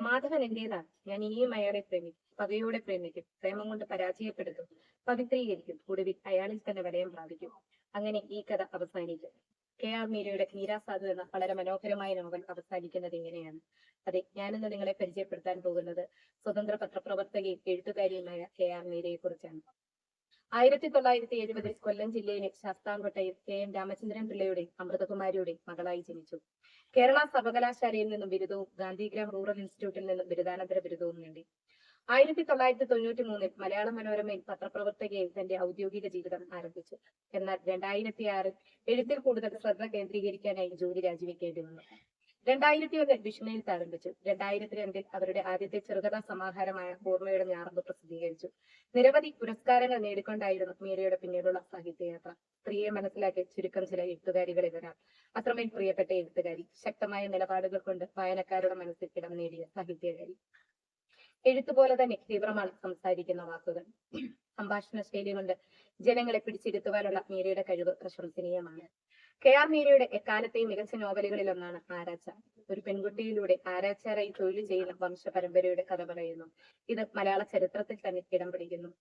മാധവൻ എന്റേതാണ്. ഞാൻ ഇനിയും അയാളെ പ്രേമിക്കും, പകയോടെ പ്രേമിക്കും, പ്രേമം കൊണ്ട് പരാജയപ്പെടുത്തും, പവിത്രീകരിക്കും, ഒടുവിൽ അയാളിൽ തന്നെ വലയം പ്രാപിക്കും. അങ്ങനെ ഈ കഥ അവസാനിക്കും. കെ.ആർ. മീരയുടെ മീരാ സാധു എന്ന വളരെ മനോഹരമായ നോവൽ അവസാനിക്കുന്നത് ഇങ്ങനെയാണ്. അതെ, ഞാനിന്ന് നിങ്ങളെ പരിചയപ്പെടുത്താൻ പോകുന്നത് സ്വതന്ത്ര പത്രപ്രവർത്തകയും എഴുത്തുകാരിയുമായ കെ.ആർ. മീരയെ കുറിച്ചാണ്. 1970 കൊല്ലം ജില്ലയിലെ ശാസ്താംകോട്ടയിൽ കെ.എൻ. രാമചന്ദ്രൻ പിള്ളയുടെയും അമൃതകുമാരിയുടെയും മകളായി ജനിച്ചു. കേരള സർവകലാശാലയിൽ നിന്നും ബിരുദവും ഗാന്ധിഗ്രാം റൂറൽ ഇൻസ്റ്റിറ്റ്യൂട്ടിൽ നിന്നും ബിരുദാനന്തര ബിരുദവും നേടി. 1993 മലയാള മനോരമയിൽ പത്രപ്രവർത്തകയായി തന്റെ ഔദ്യോഗിക ജീവിതം ആരംഭിച്ചു. എന്നാൽ 2006 എഴുത്തിൽ കൂടുതൽ ശ്രദ്ധ കേന്ദ്രീകരിക്കാനായി ജോലി രാജിവെക്കേണ്ടി വന്നു. 2001 വിഷ്ണുവിൽ ആരംഭിച്ചു. 2002 അവരുടെ ആദ്യത്തെ ചെറുകഥാ സമാഹാരമായ ഓർമ്മയുടെ ഞാറമ്പ് പ്രസിദ്ധീകരിച്ചു. നിരവധി പുരസ്കാരങ്ങൾ നേടിക്കൊണ്ടായിരുന്നു മീരയുടെ പിന്നീടുള്ള സാഹിത്യയാത്ര. സ്ത്രീയെ മനസ്സിലാക്കി ചുരുക്കം ചില എഴുത്തുകാരികളിൽ ഒരാൾ. അത്രമേൽ പ്രിയപ്പെട്ട എഴുത്തുകാരി, ശക്തമായ നിലപാടുകൾ കൊണ്ട് വായനക്കാരുടെ മനസ്സിൽ ഇടം നേടിയ സാഹിത്യകാരി. എഴുത്തുപോലെ തന്നെ തീവ്രമാണ് സംസാരിക്കുന്ന വാക്കുകൾ. സംഭാഷണ ശൈലി കൊണ്ട് ജനങ്ങളെ പിടിച്ചിരുത്തുവാനുള്ള മീരയുടെ കഴിവ് പ്രശംസനീയമാണ്. കെ.ആർ. മീരയുടെ എക്കാലത്തെയും മികച്ച നോവലുകളിൽ ഒന്നാണ് ആരാച്ചാർ. ഒരു പെൺകുട്ടിയിലൂടെ ആരാച്ചാരായി തൊഴിൽ ചെയ്യുന്ന വംശപരമ്പരയുടെ കഥ പറയുന്നു. ഇത് മലയാള ചരിത്രത്തിൽ തന്നെ ഇടം പിടിക്കുന്നു.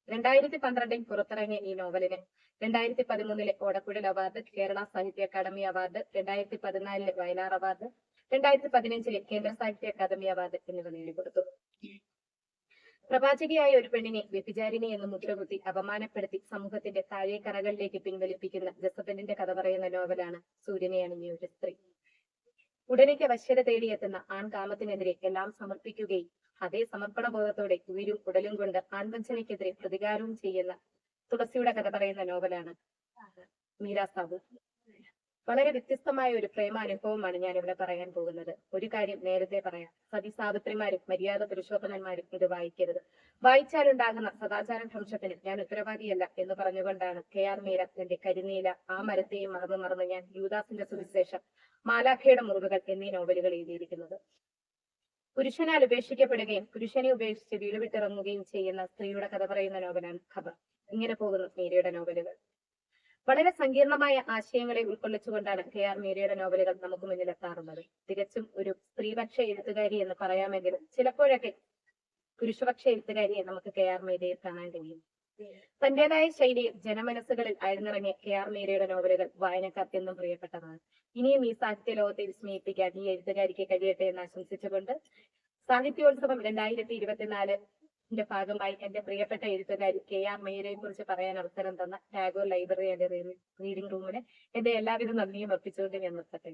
2012 പുറത്തിറങ്ങിയ ഈ നോവലിന് 2013 ഓടക്കുഴൽ അവാർഡ്, കേരള സാഹിത്യ അക്കാദമി അവാർഡ്, 2014 വയലാർ അവാർഡ്, 2015 കേന്ദ്ര സാഹിത്യ അക്കാദമി അവാർഡ് എന്നിവ നേടിക്കൊടുത്തു. പ്രവാചകിയായ ഒരു പെണ്ണിനെ വ്യഭിചാരിണി എന്ന് മുദ്രകുത്തി അപമാനപ്പെടുത്തി സമൂഹത്തിന്റെ താഴെ കറകളിലേക്ക് പിൻവലിപ്പിക്കുന്ന ജസബലിന്റെ കഥ പറയുന്ന നോവലാണ് സൂര്യനെ അണിഞ്ഞ ഒരു സ്ത്രീ. ഉടനയ്ക്ക് വശ്യത തേടിയെത്തുന്ന ആൺകാമത്തിനെതിരെ എല്ലാം സമർപ്പിക്കുകയും അതേ സമർപ്പണബോധത്തോടെ ഉയിരും ഉടലും കൊണ്ട് ആൺവഞ്ചനയ്ക്കെതിരെ പ്രതികാരവും ചെയ്യുന്ന തുളസിയുടെ കഥ പറയുന്ന നോവലാണ് മീരാ സാധു. വളരെ വ്യത്യസ്തമായ ഒരു പ്രേമാനുഭവമാണ് ഞാൻ ഇവിടെ പറയാൻ പോകുന്നത്. ഒരു കാര്യം നേരത്തെ പറയാം, സതി സാവിത്രിമാരും മര്യാദ പുരുഷോത്തമന്മാരും ഇത് വായിക്കരുത്. വായിച്ചാലുണ്ടാകുന്ന സദാചാര ഭ്രംശത്തിന് ഞാൻ ഉത്തരവാദിയല്ല എന്ന് പറഞ്ഞുകൊണ്ടാണ് കെ.ആർ. മീര തന്റെ കരിനീല, ആ മരത്തെയും മറന്ന് ഞാൻ, യൂദാസിന്റെ സുവിശേഷം, മാലാഖയുടെ മുറിവുകൾ എന്നീ നോവലുകൾ എഴുതിയിരിക്കുന്നത്. പുരുഷനാൽ ഉപേക്ഷിക്കപ്പെടുകയും പുരുഷനെ ഉപേക്ഷിച്ച് വീട് വിട്ടിറങ്ങുകയും ചെയ്യുന്ന സ്ത്രീയുടെ കഥ പറയുന്ന നോവലാണ് ഖബർ. ഇങ്ങനെ പോകുന്നു മീരയുടെ നോവലുകൾ. വളരെ സങ്കീർണമായ ആശയങ്ങളെ ഉൾക്കൊള്ളിച്ചുകൊണ്ടാണ് കെ.ആർ. മീരയുടെ നോവലുകൾ നമുക്ക് മുന്നിൽ എത്താറുള്ളത്. തികച്ചും ഒരു സ്ത്രീപക്ഷ എഴുത്തുകാരി എന്ന് പറയാമെങ്കിലും ചിലപ്പോഴൊക്കെ പുരുഷപക്ഷ എഴുത്തുകാരിയെ നമുക്ക് കെ.ആർ. മീരയിൽ കാണാൻ കഴിയും. തന്റേതായ ശൈലിയിൽ ജനമനസ്സുകളിൽ ആഴ്ന്നിറങ്ങിയ കെ.ആർ. മീരയുടെ നോവലുകൾ വായനക്കാർക്ക് എന്നും പ്രിയപ്പെട്ടതാണ്. ഇനിയും ഈ സാഹിത്യ ലോകത്തെ വിസ്മയിപ്പിക്കാൻ ഈ എഴുത്തുകാരിക്ക് കഴിയട്ടെ എന്ന് ആശംസിച്ചുകൊണ്ട് സാഹിത്യോത്സവം 2024 ഭാഗമായി എന്റെ പ്രിയപ്പെട്ട എഴുത്തുകാരി കെ.ആർ. മീരയെ കുറിച്ച് പറയാൻ അവസരം തന്ന ടാഗോർ ലൈബ്രറി ആൻഡ് റീഡിംഗ് റൂമിന് എന്റെ എല്ലാവിധ നന്ദിയും അർപ്പിച്ചുകൊണ്ട് ഞാൻ നിർത്തട്ടെ.